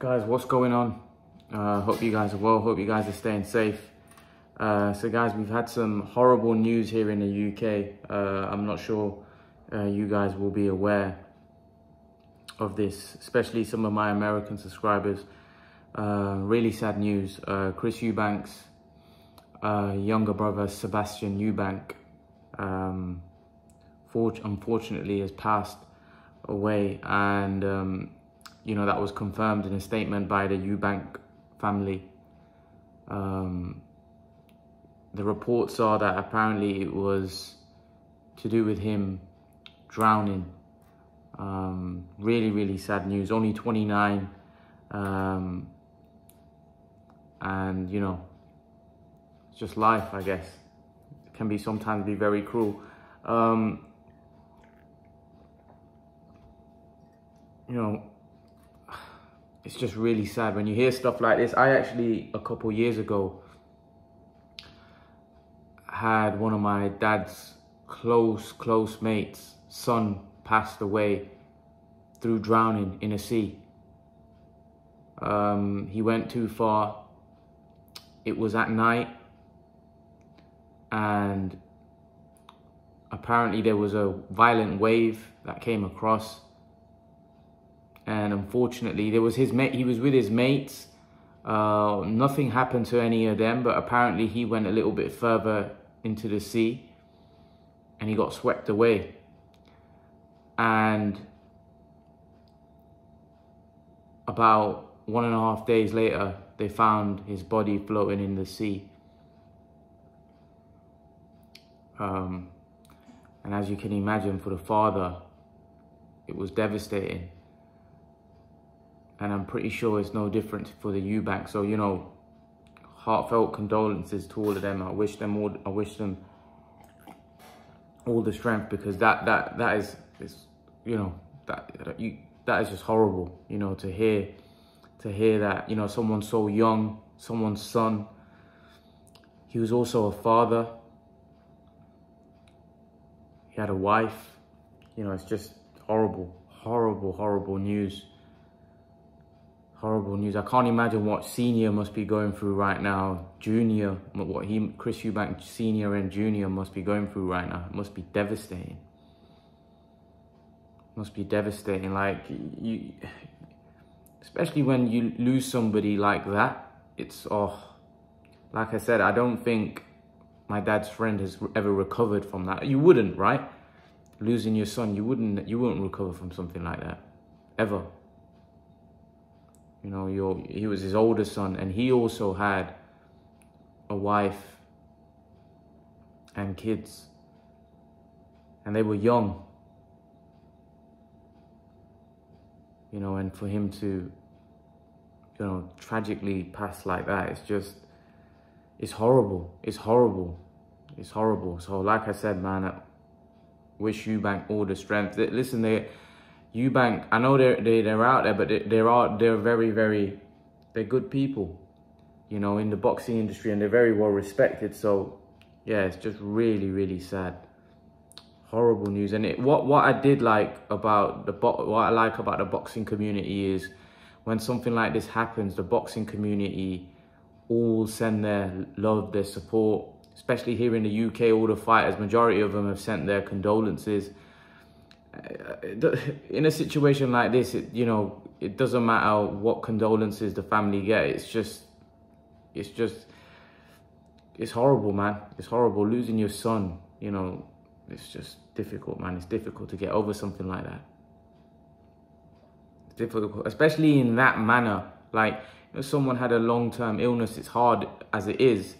Guys, what's going on? Hope you guys are well. Hope you guys are staying safe. So guys, we've had some horrible news here in the UK. I'm not sure you guys will be aware of this, especially some of my American subscribers. Really sad news. Chris Eubank's younger brother, Sebastian Eubank, unfortunately has passed away, and you know, that was confirmed in a statement by the Eubank family. The reports are that apparently it was to do with him drowning. Really sad news. Only 29, and you know, it's just life, I guess. It can be sometimes be very cruel. You know, it's just really sad when you hear stuff like this. I actually, a couple years ago, had one of my dad's close mates' son passed away through drowning in a sea. He went too far. It was at night, and apparently there was a violent wave that came across. And unfortunately, there was his mate. He was with his mates. Nothing happened to any of them, but apparently he went a little bit further into the sea, and he got swept away. And about 1.5 days later, they found his body floating in the sea. And as you can imagine, for the father, it was devastating. And I'm pretty sure it's no different for the Eubank. So, you know, heartfelt condolences to all of them. I wish them all the strength, because that is you know, that is just horrible, you know, to hear that, you know, someone so young, someone's son. He was also a father. He had a wife. You know, it's just horrible news. Horrible news. I can't imagine what senior must be going through right now. Junior, Chris Eubank senior and junior must be going through right now. It must be devastating. Must be devastating. Like, you, especially when you lose somebody like that. It's, like I said, I don't think my dad's friend has ever recovered from that. You wouldn't, right? Losing your son, you wouldn't recover from something like that, ever. You know, he was his older son, and he also had a wife and kids, and they were young. You know, and for him to, you know, tragically pass like that, it's horrible. It's horrible. So like I said, man, I wish Eubank all the strength. Listen, Eubank, I know they're out there, but they're very, they're good people, you know, in the boxing industry, and they're very well respected. So yeah, it's just really sad. Horrible news. And what I like about the boxing community is, when something like this happens, the boxing community all send their love, their support, especially here in the UK. All the fighters, majority of them have sent their condolences. In a situation like this, you know, it doesn't matter what condolences the family get. It's horrible, man. It's horrible losing your son. You know, it's just difficult, man. It's difficult to get over something like that. It's difficult, especially in that manner. Like, you know, someone had a long-term illness. It's hard as it is,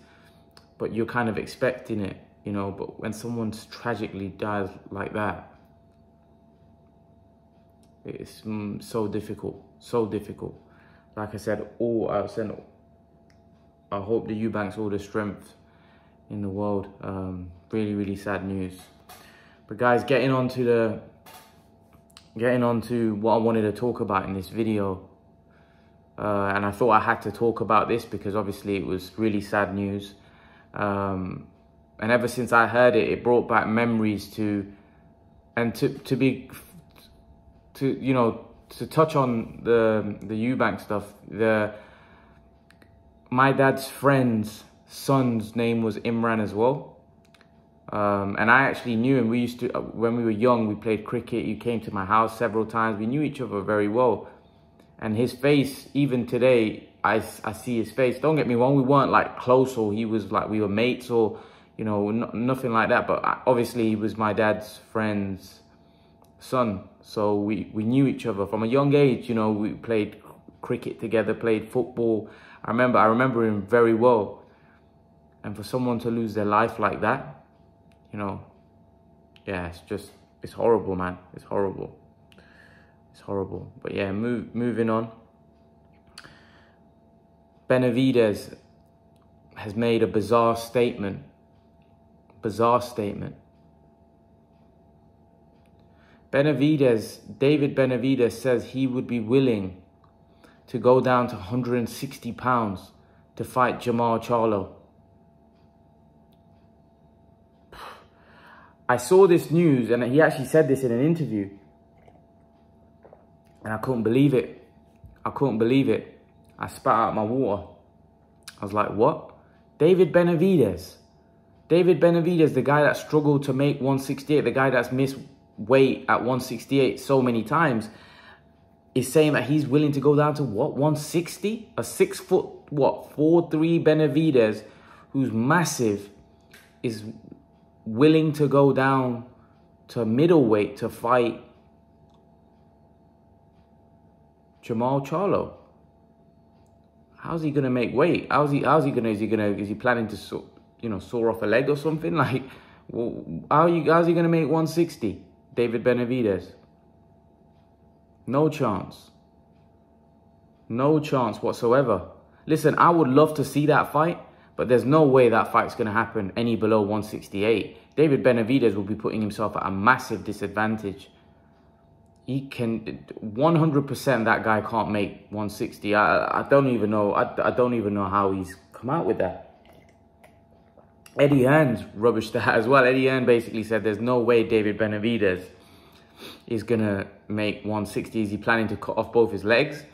but you're kind of expecting it, you know. But when someone tragically dies like that, it's so difficult. Like I said, I hope the Eubanks all the strength in the world. Really sad news. But guys, getting on to what I wanted to talk about in this video, and I thought I had to talk about this because obviously it was really sad news. And ever since I heard it, it brought back memories to you know, to touch on the Eubank stuff, my dad's friend's son's name was Imran as well. And I actually knew him. We used to, when we were young, we played cricket. He came to my house several times. We knew each other very well. And his face, even today, I see his face. Don't get me wrong, we weren't like close, or he was like, we were mates, or, you know, nothing like that. But obviously he was my dad's friend's son. So we knew each other from a young age. You know, we played cricket together, played football. I remember him very well. And for someone to lose their life like that, you know, yeah, it's horrible, man. It's horrible. It's horrible. But yeah, moving on. Benavidez has made a bizarre statement. David Benavidez says he would be willing to go down to 160 pounds to fight Jermall Charlo. I saw this news, and he actually said this in an interview, and I couldn't believe it. I spat out my water. I was like, what? David Benavidez, the guy that struggled to make 168, the guy that's missed weight at 168 so many times, is saying that he's willing to go down to what, 160? A 6 foot, what, 4'3" Benavidez, who's massive, is willing to go down to middleweight to fight Jermall Charlo. How's he gonna make weight? Is he planning to saw off a leg or something? Like, well, how's he gonna make 160? David Benavidez. No chance. No chance whatsoever. Listen, I would love to see that fight, but there's no way that fight's going to happen any below 168. David Benavidez will be putting himself at a massive disadvantage. He can, 100% that guy can't make 160. I don't even know. I don't even know how he's come out with that. Eddie Hearn's rubbished that as well. Eddie Hearn basically said there's no way David Benavidez is going to make 160. Is he planning to cut off both his legs?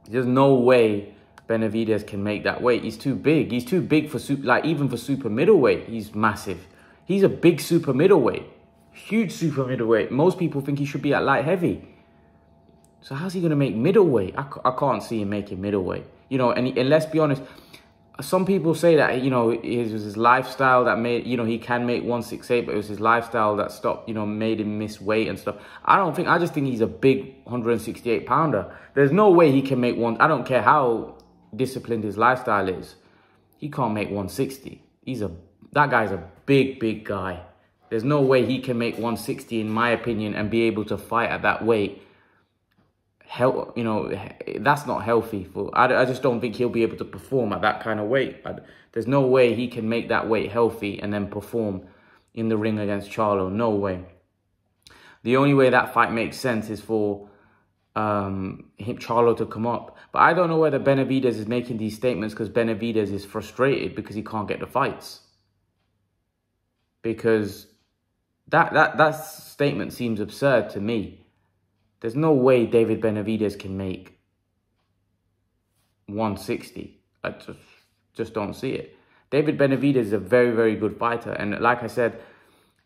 There's no way Benavidez can make that weight. He's too big. He's too big for even for super middleweight. He's massive. He's a big super middleweight. Huge super middleweight. Most people think he should be at light heavy. So how's he going to make middleweight? I can't see him making middleweight. You know, and let's be honest, some people say that, you know, it was his lifestyle that made, you know, he can make 168, but it was his lifestyle that stopped, you know, made him miss weight and stuff. I just think he's a big 168 pounder. There's no way he can make one. I don't care how disciplined his lifestyle is. He can't make 160. That guy's a big guy. There's no way he can make 160, in my opinion, and be able to fight at that weight. You know, that's not healthy. I just don't think he'll be able to perform at that kind of weight. There's no way he can make that weight healthy and then perform in the ring against Charlo. No way. The only way that fight makes sense is for Charlo to come up. But I don't know whether Benavidez is making these statements because Benavidez is frustrated because he can't get the fights. Because that statement seems absurd to me. There's no way David Benavidez can make 160. I just don't see it. David Benavidez is a very good fighter. And like I said,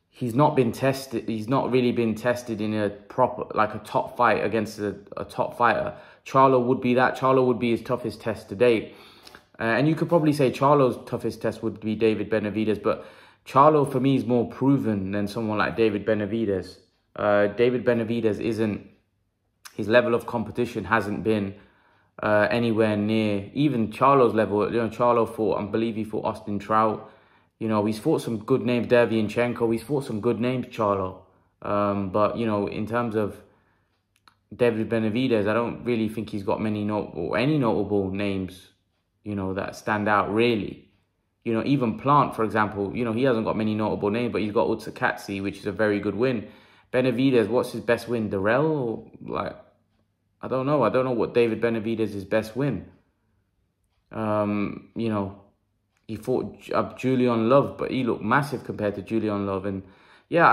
he's not been tested. He's not really been tested in a proper, like a top fight against a top fighter. Charlo would be that. Charlo would be his toughest test to date. And you could probably say Charlo's toughest test would be David Benavidez. But Charlo, for me, is more proven than someone like David Benavidez. David Benavidez isn't... His level of competition hasn't been anywhere near even Charlo's level. You know, Charlo fought, I believe he fought Austin Trout. You know, he's fought some good names, Derevyanchenko. He's fought some good names, Charlo. But, you know, in terms of David Benavidez, I don't really think he's got any notable names, you know, that stand out really. You know, even Plant, for example, you know, he hasn't got many notable names, but he's got Utsakatsi, which is a very good win. Benavidez, what's his best win? Darrell? Like, I don't know. I don't know what David Benavidez's best win. You know, he fought Julian Love, but he looked massive compared to Julian Love. And, yeah,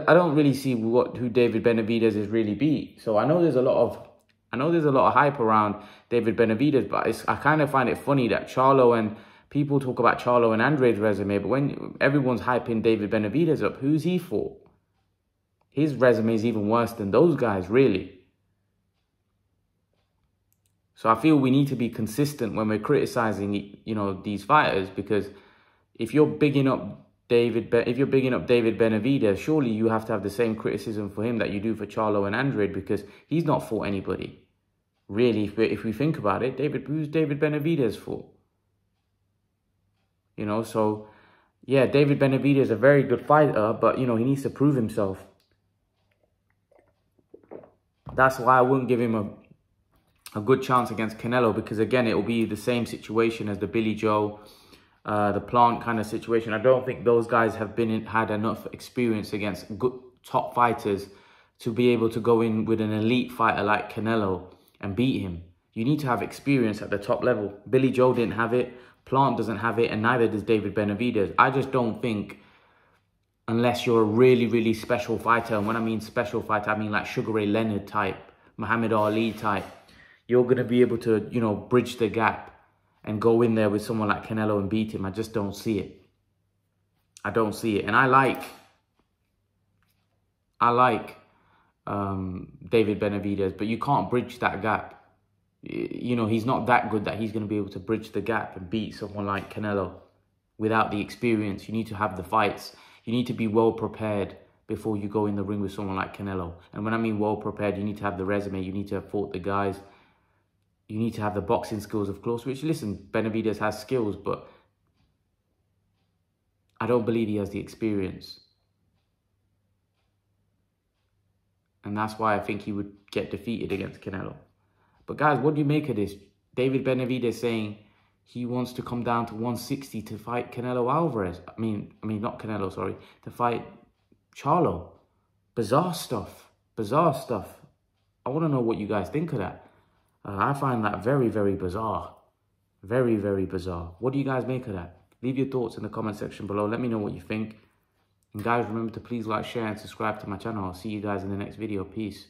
I don't really see who David Benavidez is really beat. So I know there's a lot of hype around David Benavidez, but I kind of find it funny that Charlo and people talk about Charlo and Andre's resume, but when everyone's hyping David Benavidez up, who's he for? His resume is even worse than those guys, really. So I feel we need to be consistent when we're criticizing, you know, these fighters, because if you're bigging up David Benavidez, surely you have to have the same criticism for him that you do for Charlo and Andre, because he's not fought anybody. Really, if we think about it, who's David Benavidez for? You know, so yeah, David Benavidez is a very good fighter, but you know, he needs to prove himself. That's why I wouldn't give him a good chance against Canelo, because again, it will be the same situation as the Billy Joe, the Plant kind of situation. I don't think those guys have had enough experience against good top fighters to be able to go in with an elite fighter like Canelo and beat him. You need to have experience at the top level. Billy Joe didn't have it, Plant doesn't have it, and neither does David Benavidez. I just don't think, unless you're a really, really special fighter, and when I mean special fighter, I mean like Sugar Ray Leonard type, Muhammad Ali type, you're going to be able to, you know, bridge the gap and go in there with someone like Canelo and beat him. I just don't see it. I don't see it. And I like David Benavidez, but you can't bridge that gap. You know, he's not that good that he's going to be able to bridge the gap and beat someone like Canelo without the experience. You need to have the fights. You need to be well prepared before you go in the ring with someone like Canelo. And when I mean well prepared, you need to have the resume. You need to have fought the guys. You need to have the boxing skills, of course, which, listen, Benavidez has skills, but I don't believe he has the experience. And that's why I think he would get defeated against Canelo. But guys, what do you make of this? David Benavidez saying he wants to come down to 160 to fight Canelo Alvarez. I mean, not Canelo, sorry. To fight Charlo. Bizarre stuff. Bizarre stuff. I want to know what you guys think of that. I find that very, very bizarre. Very, very bizarre. What do you guys make of that? Leave your thoughts in the comment section below. Let me know what you think. And guys, remember to please like, share, and subscribe to my channel. I'll see you guys in the next video. Peace.